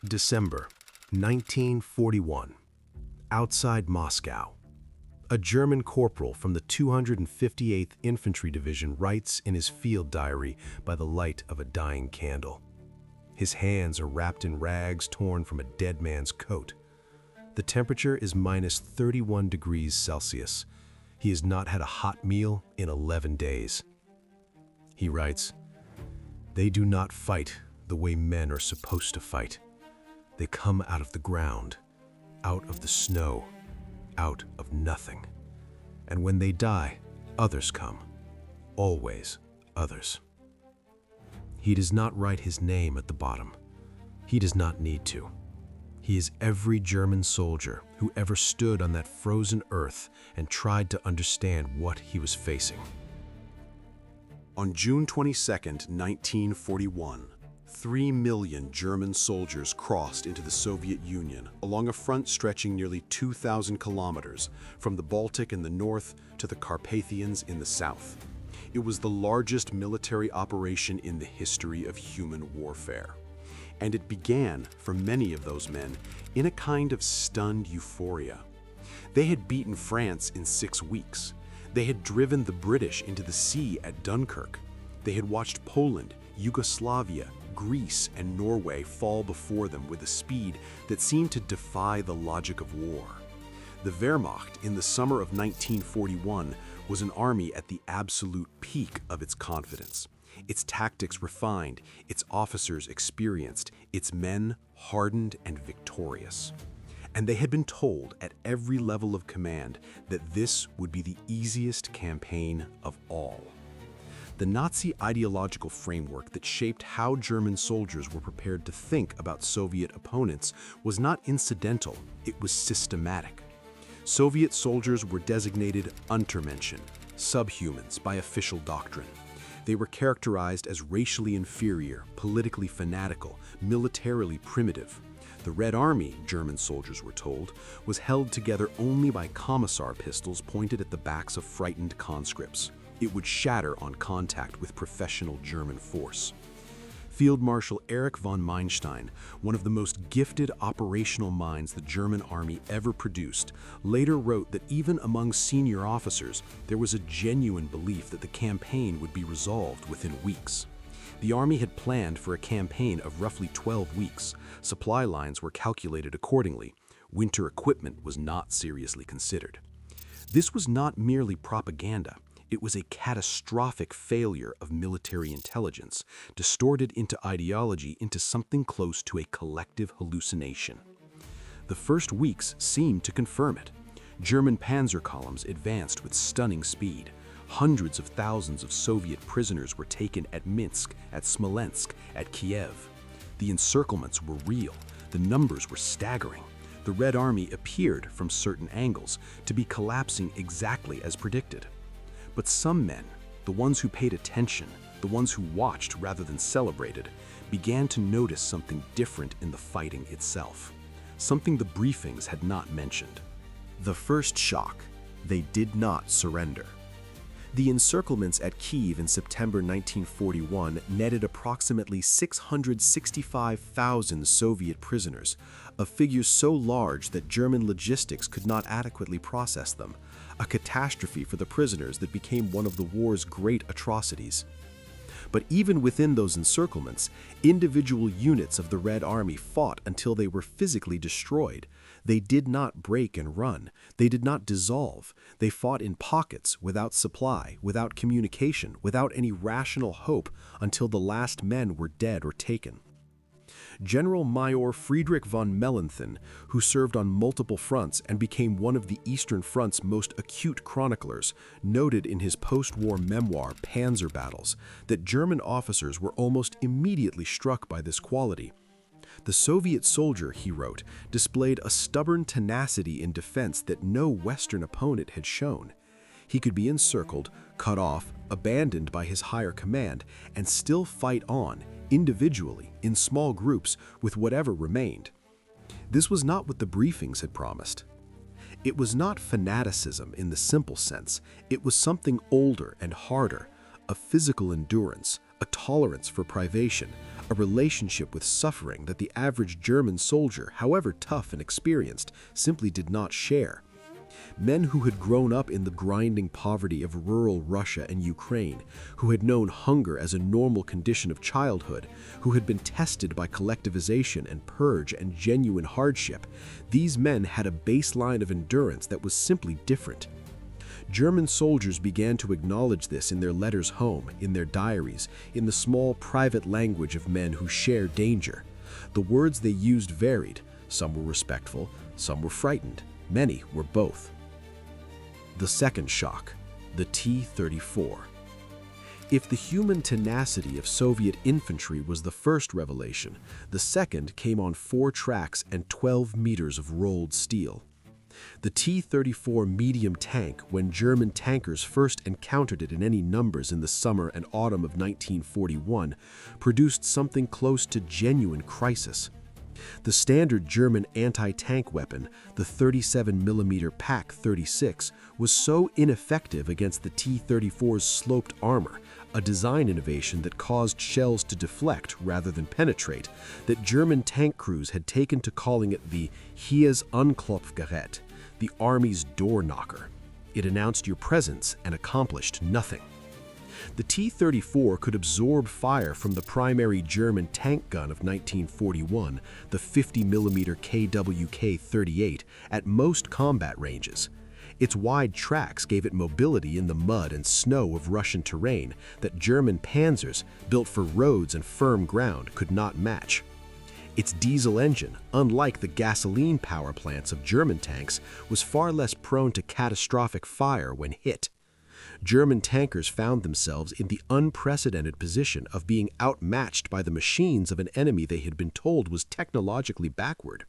December 1941. Outside Moscow. A German corporal from the 258th Infantry Division writes in his field diary by the light of a dying candle. His hands are wrapped in rags torn from a dead man's coat. The temperature is minus 31 degrees Celsius. He has not had a hot meal in 11 days. He writes, "They do not fight the way men are supposed to fight. They come out of the ground, out of the snow, out of nothing. And when they die, others come. Always others." He does not write his name at the bottom. He does not need to. He is every German soldier who ever stood on that frozen earth and tried to understand what he was facing. On June 22, 1941, 3 million German soldiers crossed into the Soviet Union along a front stretching nearly 2,000 kilometers from the Baltic in the north to the Carpathians in the south. It was the largest military operation in the history of human warfare. And it began, for many of those men, in a kind of stunned euphoria. They had beaten France in 6 weeks. They had driven the British into the sea at Dunkirk. They had watched Poland, Yugoslavia, Greece, and Norway fall before them with a speed that seemed to defy the logic of war. The Wehrmacht in the summer of 1941 was an army at the absolute peak of its confidence. Its tactics refined, its officers experienced, its men hardened and victorious. And they had been told at every level of command that this would be the easiest campaign of all. The Nazi ideological framework that shaped how German soldiers were prepared to think about Soviet opponents was not incidental, it was systematic. Soviet soldiers were designated Untermenschen, subhumans by official doctrine. They were characterized as racially inferior, politically fanatical, militarily primitive. The Red Army, German soldiers were told, was held together only by commissar pistols pointed at the backs of frightened conscripts. It would shatter on contact with professional German force. Field Marshal Erich von Manstein, one of the most gifted operational minds the German army ever produced, later wrote that even among senior officers, there was a genuine belief that the campaign would be resolved within weeks. The army had planned for a campaign of roughly 12 weeks. Supply lines were calculated accordingly. Winter equipment was not seriously considered. This was not merely propaganda. It was a catastrophic failure of military intelligence, distorted into ideology into something close to a collective hallucination. The first weeks seemed to confirm it. German panzer columns advanced with stunning speed. Hundreds of thousands of Soviet prisoners were taken at Minsk, at Smolensk, at Kiev. The encirclements were real. The numbers were staggering. The Red Army appeared, from certain angles, to be collapsing exactly as predicted. But some men, the ones who paid attention, the ones who watched rather than celebrated, began to notice something different in the fighting itself, something the briefings had not mentioned. The first shock: they did not surrender. The encirclements at Kyiv in September 1941 netted approximately 665,000 Soviet prisoners, a figure so large that German logistics could not adequately process them, a catastrophe for the prisoners that became one of the war's great atrocities. But even within those encirclements, individual units of the Red Army fought until they were physically destroyed. They did not break and run. They did not dissolve. They fought in pockets, without supply, without communication, without any rational hope, until the last men were dead or taken. General Major Friedrich von Mellenthin, who served on multiple fronts and became one of the Eastern Front's most acute chroniclers, noted in his post-war memoir, Panzer Battles, that German officers were almost immediately struck by this quality. The Soviet soldier, he wrote, displayed a stubborn tenacity in defense that no Western opponent had shown. He could be encircled, cut off, abandoned by his higher command, and still fight on, individually, in small groups, with whatever remained. This was not what the briefings had promised. It was not fanaticism in the simple sense. It was something older and harder, a physical endurance, a tolerance for privation, a relationship with suffering that the average German soldier, however tough and experienced, simply did not share. Men who had grown up in the grinding poverty of rural Russia and Ukraine, who had known hunger as a normal condition of childhood, who had been tested by collectivization and purge and genuine hardship, these men had a baseline of endurance that was simply different. German soldiers began to acknowledge this in their letters home, in their diaries, in the small private language of men who share danger. The words they used varied. Some were respectful, some were frightened, many were both. The second shock, the T-34. If the human tenacity of Soviet infantry was the first revelation, the second came on 4 tracks and 12 meters of rolled steel. The T-34 medium tank, when German tankers first encountered it in any numbers in the summer and autumn of 1941, produced something close to genuine crisis. The standard German anti-tank weapon, the 37mm PaK-36, was so ineffective against the T-34's sloped armor, a design innovation that caused shells to deflect rather than penetrate, that German tank crews had taken to calling it the Heers Anklopfgerät, the Army's door knocker. It announced your presence and accomplished nothing. The T-34 could absorb fire from the primary German tank gun of 1941, the 50mm KWK-38, at most combat ranges. Its wide tracks gave it mobility in the mud and snow of Russian terrain that German panzers, built for roads and firm ground, could not match. Its diesel engine, unlike the gasoline power plants of German tanks, was far less prone to catastrophic fire when hit. German tankers found themselves in the unprecedented position of being outmatched by the machines of an enemy they had been told was technologically backward.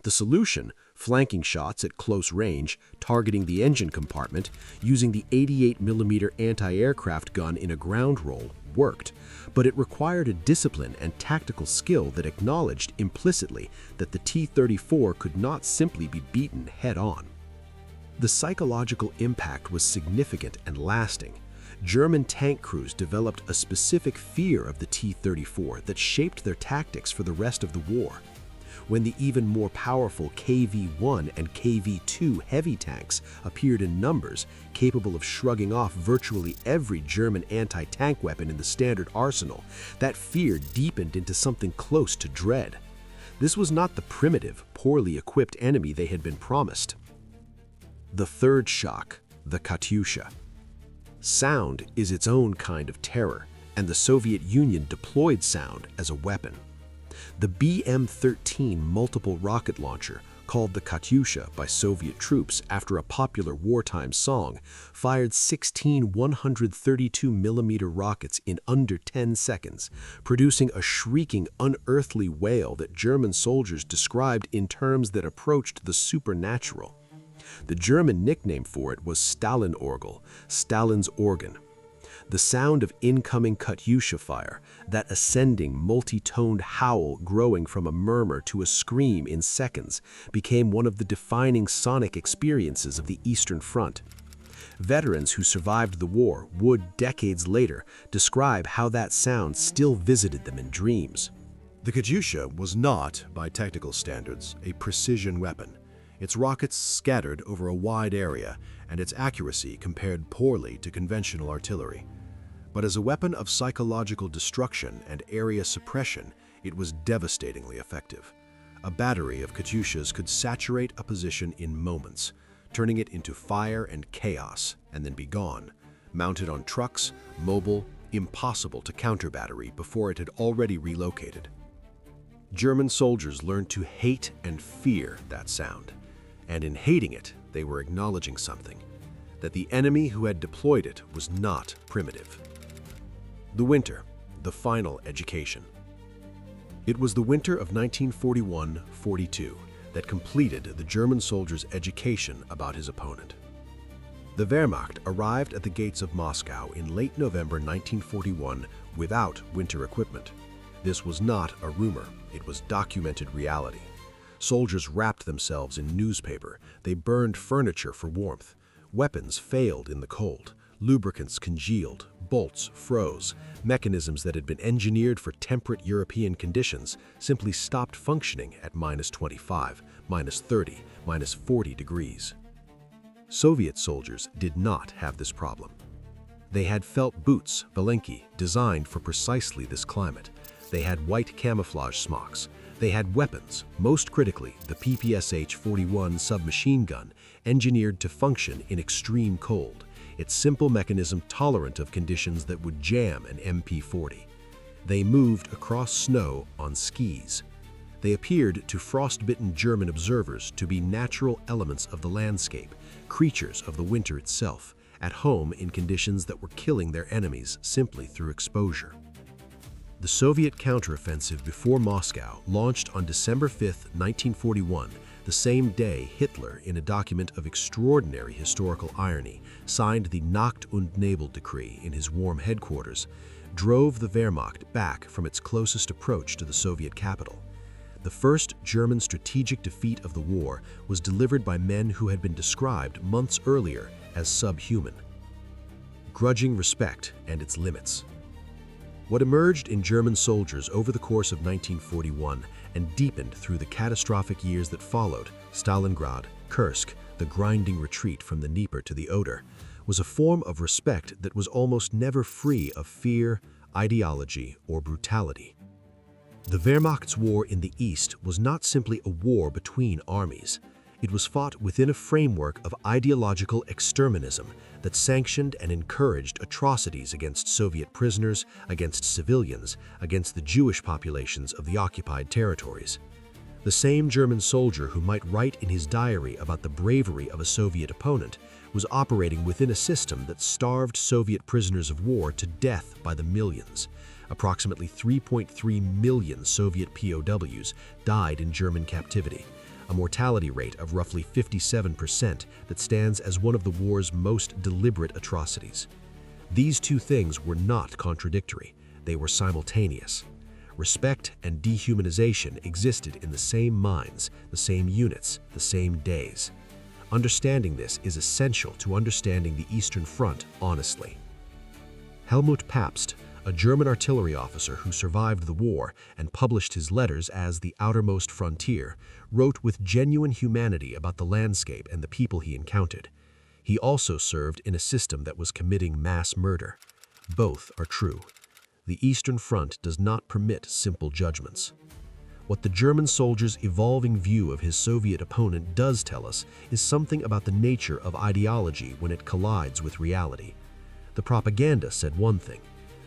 The solution, flanking shots at close range, targeting the engine compartment, using the 88mm anti-aircraft gun in a ground roll, worked, but it required a discipline and tactical skill that acknowledged implicitly that the T-34 could not simply be beaten head-on. The psychological impact was significant and lasting. German tank crews developed a specific fear of the T-34 that shaped their tactics for the rest of the war. When the even more powerful KV-1 and KV-2 heavy tanks appeared in numbers, capable of shrugging off virtually every German anti-tank weapon in the standard arsenal, that fear deepened into something close to dread. This was not the primitive, poorly equipped enemy they had been promised. The third shock, the Katyusha. Sound is its own kind of terror, and the Soviet Union deployed sound as a weapon. The BM-13 multiple rocket launcher, called the Katyusha by Soviet troops after a popular wartime song, fired 16 132mm rockets in under 10 seconds, producing a shrieking, unearthly wail that German soldiers described in terms that approached the supernatural. The German nickname for it was Stalinorgel, Stalin's organ. The sound of incoming Katyusha fire, that ascending, multi-toned howl growing from a murmur to a scream in seconds, became one of the defining sonic experiences of the Eastern Front. Veterans who survived the war would, decades later, describe how that sound still visited them in dreams. The Katyusha was not, by technical standards, a precision weapon. Its rockets scattered over a wide area, and its accuracy compared poorly to conventional artillery. But as a weapon of psychological destruction and area suppression, it was devastatingly effective. A battery of Katyushas could saturate a position in moments, turning it into fire and chaos, and then be gone, mounted on trucks, mobile, impossible to counter battery before it had already relocated. German soldiers learned to hate and fear that sound. And in hating it, they were acknowledging something, that the enemy who had deployed it was not primitive. The winter, the final education. It was the winter of 1941-42 that completed the German soldier's education about his opponent. The Wehrmacht arrived at the gates of Moscow in late November 1941 without winter equipment. This was not a rumor, it was documented reality. Soldiers wrapped themselves in newspaper, they burned furniture for warmth. Weapons failed in the cold, lubricants congealed, bolts froze. Mechanisms that had been engineered for temperate European conditions simply stopped functioning at -25, -30, -40 degrees. Soviet soldiers did not have this problem. They had felt boots, Valenki, designed for precisely this climate. They had white camouflage smocks. They had weapons, most critically the PPSH-41 submachine gun, engineered to function in extreme cold, its simple mechanism tolerant of conditions that would jam an MP-40. They moved across snow on skis. They appeared to frostbitten German observers to be natural elements of the landscape, creatures of the winter itself, at home in conditions that were killing their enemies simply through exposure. The Soviet counteroffensive before Moscow launched on December 5, 1941, the same day Hitler, in a document of extraordinary historical irony, signed the Nacht und Nebel decree in his warm headquarters, drove the Wehrmacht back from its closest approach to the Soviet capital. The first German strategic defeat of the war was delivered by men who had been described months earlier as subhuman. Grudging respect and its limits. What emerged in German soldiers over the course of 1941 and deepened through the catastrophic years that followed, Stalingrad, Kursk, the grinding retreat from the Dnieper to the Oder, was a form of respect that was almost never free of fear, ideology, or brutality. The Wehrmacht's war in the East was not simply a war between armies. It was fought within a framework of ideological exterminism that sanctioned and encouraged atrocities against Soviet prisoners, against civilians, against the Jewish populations of the occupied territories. The same German soldier who might write in his diary about the bravery of a Soviet opponent was operating within a system that starved Soviet prisoners of war to death by the millions. Approximately 3.3 million Soviet POWs died in German captivity, a mortality rate of roughly 57% that stands as one of the war's most deliberate atrocities. These two things were not contradictory, they were simultaneous. Respect and dehumanization existed in the same minds, the same units, the same days. Understanding this is essential to understanding the Eastern Front honestly. Helmut Pabst, a German artillery officer who survived the war and published his letters as The Outermost Frontier, wrote with genuine humanity about the landscape and the people he encountered. He also served in a system that was committing mass murder. Both are true. The Eastern Front does not permit simple judgments. What the German soldier's evolving view of his Soviet opponent does tell us is something about the nature of ideology when it collides with reality. The propaganda said one thing.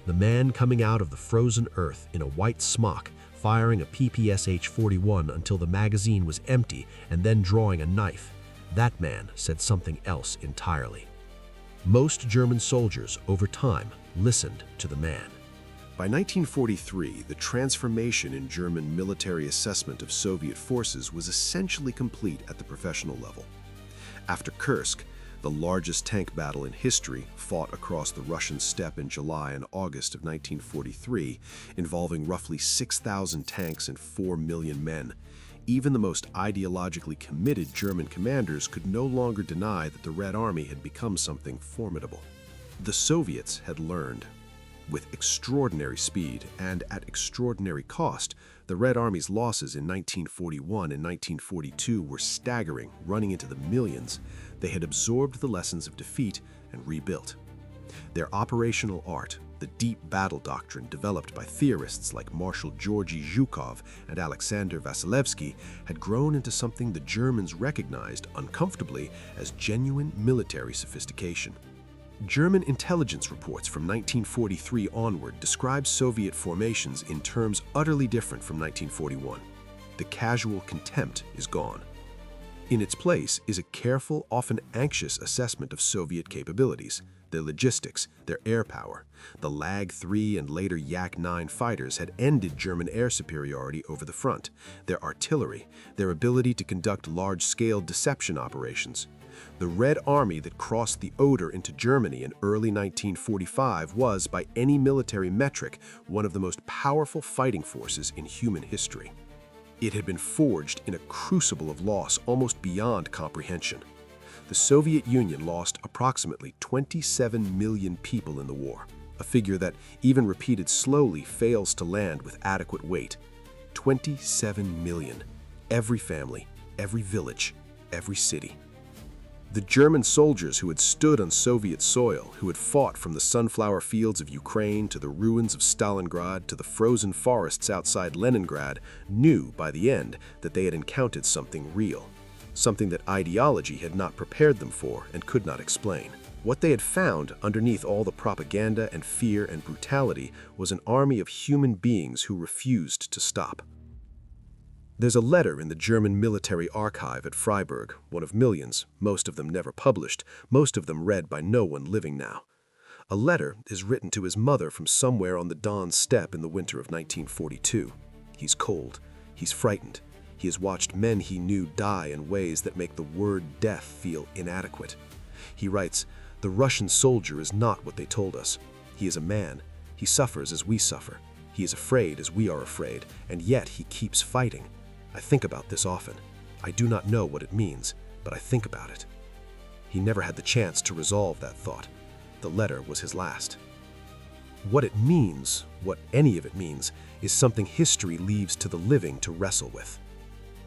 The man coming out of the frozen earth in a white smock, firing a PPSH-41 until the magazine was empty and then drawing a knife, that man said something else entirely. Most German soldiers, over time, listened to the man. By 1943, the transformation in German military assessment of Soviet forces was essentially complete at the professional level. After Kursk, the largest tank battle in history, fought across the Russian steppe in July and August of 1943, involving roughly 6,000 tanks and 4 million men, even the most ideologically committed German commanders could no longer deny that the Red Army had become something formidable. The Soviets had learned. With extraordinary speed and at extraordinary cost, the Red Army's losses in 1941 and 1942 were staggering, running into the millions. They had absorbed the lessons of defeat and rebuilt. Their operational art, the deep battle doctrine developed by theorists like Marshal Georgy Zhukov and Alexander Vasilevsky, had grown into something the Germans recognized uncomfortably as genuine military sophistication. German intelligence reports from 1943 onward describe Soviet formations in terms utterly different from 1941. The casual contempt is gone. In its place is a careful, often anxious assessment of Soviet capabilities, their logistics, their air power. The Lag-3 and later Yak-9 fighters had ended German air superiority over the front, their artillery, their ability to conduct large-scale deception operations. The Red Army that crossed the Oder into Germany in early 1945 was, by any military metric, one of the most powerful fighting forces in human history. It had been forged in a crucible of loss almost beyond comprehension. The Soviet Union lost approximately 27 million people in the war. a figure that, even repeated slowly, fails to land with adequate weight. 27 million. Every family, every village, every city. The German soldiers who had stood on Soviet soil, who had fought from the sunflower fields of Ukraine to the ruins of Stalingrad to the frozen forests outside Leningrad, knew by the end that they had encountered something real, something that ideology had not prepared them for and could not explain. What they had found underneath all the propaganda and fear and brutality was an army of human beings who refused to stop. There's a letter in the German military archive at Freiburg, one of millions, most of them never published, most of them read by no one living now. A letter is written to his mother from somewhere on the Don steppe in the winter of 1942. He's cold. He's frightened. He has watched men he knew die in ways that make the word death feel inadequate. He writes, "The Russian soldier is not what they told us. He is a man. He suffers as we suffer. He is afraid as we are afraid, and yet he keeps fighting. I think about this often. I do not know what it means, but I think about it." He never had the chance to resolve that thought. The letter was his last. What it means, what any of it means, is something history leaves to the living to wrestle with.